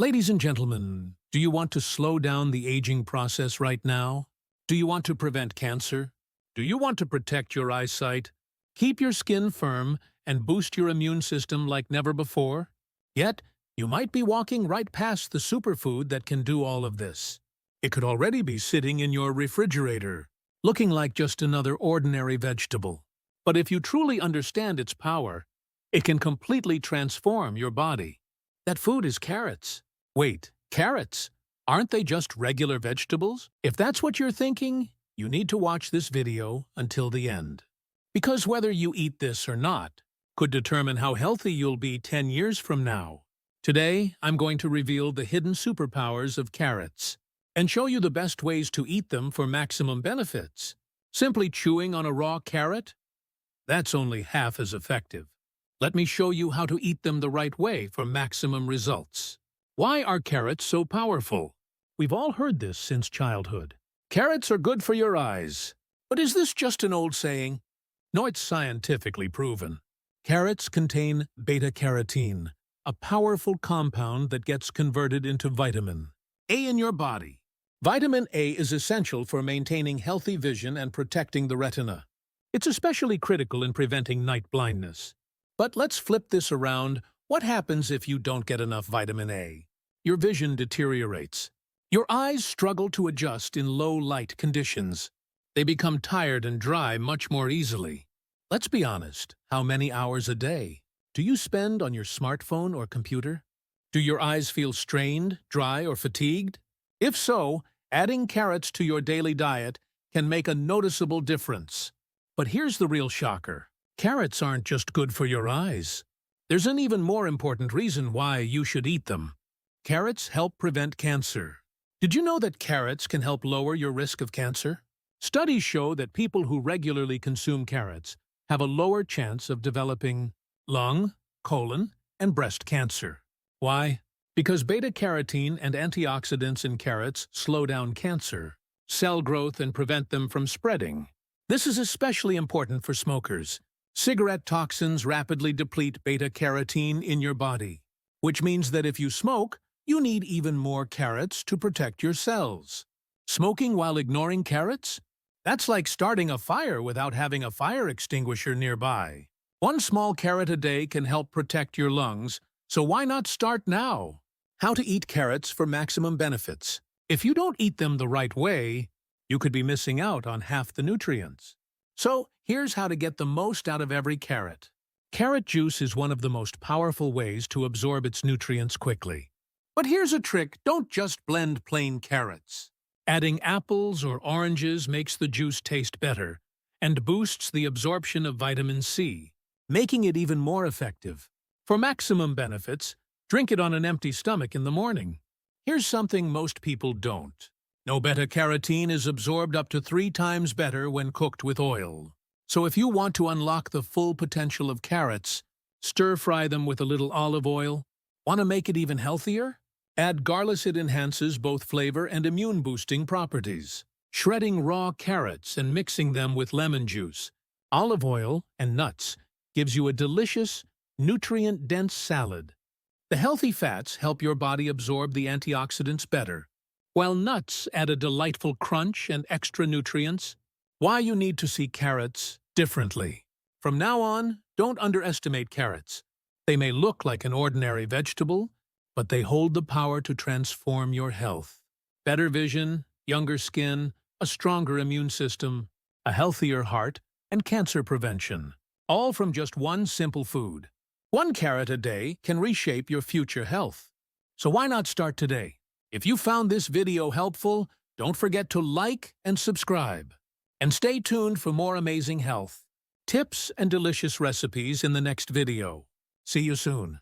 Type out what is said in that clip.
Ladies and gentlemen, do you want to slow down the aging process right now? Do you want to prevent cancer? Do you want to protect your eyesight, keep your skin firm, and boost your immune system like never before? Yet, you might be walking right past the superfood that can do all of this. It could already be sitting in your refrigerator, looking like just another ordinary vegetable. But if you truly understand its power, it can completely transform your body. That food is carrots. Wait, carrots? Aren't they just regular vegetables? If that's what you're thinking, you need to watch this video until the end. Because whether you eat this or not could determine how healthy you'll be 10 years from now. Today, I'm going to reveal the hidden superpowers of carrots and show you the best ways to eat them for maximum benefits. Simply chewing on a raw carrot? That's only half as effective. Let me show you how to eat them the right way for maximum results. Why are carrots so powerful? We've all heard this since childhood. Carrots are good for your eyes. But is this just an old saying? No, it's scientifically proven. Carrots contain beta-carotene, a powerful compound that gets converted into vitamin A in your body. Vitamin A is essential for maintaining healthy vision and protecting the retina. It's especially critical in preventing night blindness. But let's flip this around. What happens if you don't get enough vitamin A? Your vision deteriorates. Your eyes struggle to adjust in low-light conditions. They become tired and dry much more easily. Let's be honest, how many hours a day do you spend on your smartphone or computer? Do your eyes feel strained, dry, or fatigued? If so, adding carrots to your daily diet can make a noticeable difference. But here's the real shocker. Carrots aren't just good for your eyes. There's an even more important reason why you should eat them. Carrots help prevent cancer. Did you know that carrots can help lower your risk of cancer? Studies show that people who regularly consume carrots have a lower chance of developing lung, colon, and breast cancer. Why? Because beta-carotene and antioxidants in carrots slow down cancer, cell growth, and prevent them from spreading. This is especially important for smokers. Cigarette toxins rapidly deplete beta-carotene in your body, which means that if you smoke, you need even more carrots to protect your cells. Smoking while ignoring carrots? That's like starting a fire without having a fire extinguisher nearby. One small carrot a day can help protect your lungs, so why not start now? How to eat carrots for maximum benefits. If you don't eat them the right way, you could be missing out on half the nutrients. So, here's how to get the most out of every carrot. Carrot juice is one of the most powerful ways to absorb its nutrients quickly. But here's a trick: don't just blend plain carrots. Adding apples or oranges makes the juice taste better and boosts the absorption of vitamin C, making it even more effective. For maximum benefits, drink it on an empty stomach in the morning. Here's something most people don't. No, beta-carotene is absorbed up to 3 times better when cooked with oil. So if you want to unlock the full potential of carrots, stir-fry them with a little olive oil. Want to make it even healthier? Add garlic. It enhances both flavor and immune-boosting properties. Shredding raw carrots and mixing them with lemon juice, olive oil, and nuts gives you a delicious, nutrient-dense salad. The healthy fats help your body absorb the antioxidants better, while nuts add a delightful crunch and extra nutrients. Why you need to see carrots differently. From now on, don't underestimate carrots. They may look like an ordinary vegetable, but they hold the power to transform your health. Better vision, younger skin, a stronger immune system, a healthier heart, and cancer prevention. All from just one simple food. 1 carrot a day can reshape your future health. So why not start today? If you found this video helpful, don't forget to like and subscribe. And stay tuned for more amazing health tips and delicious recipes in the next video. See you soon.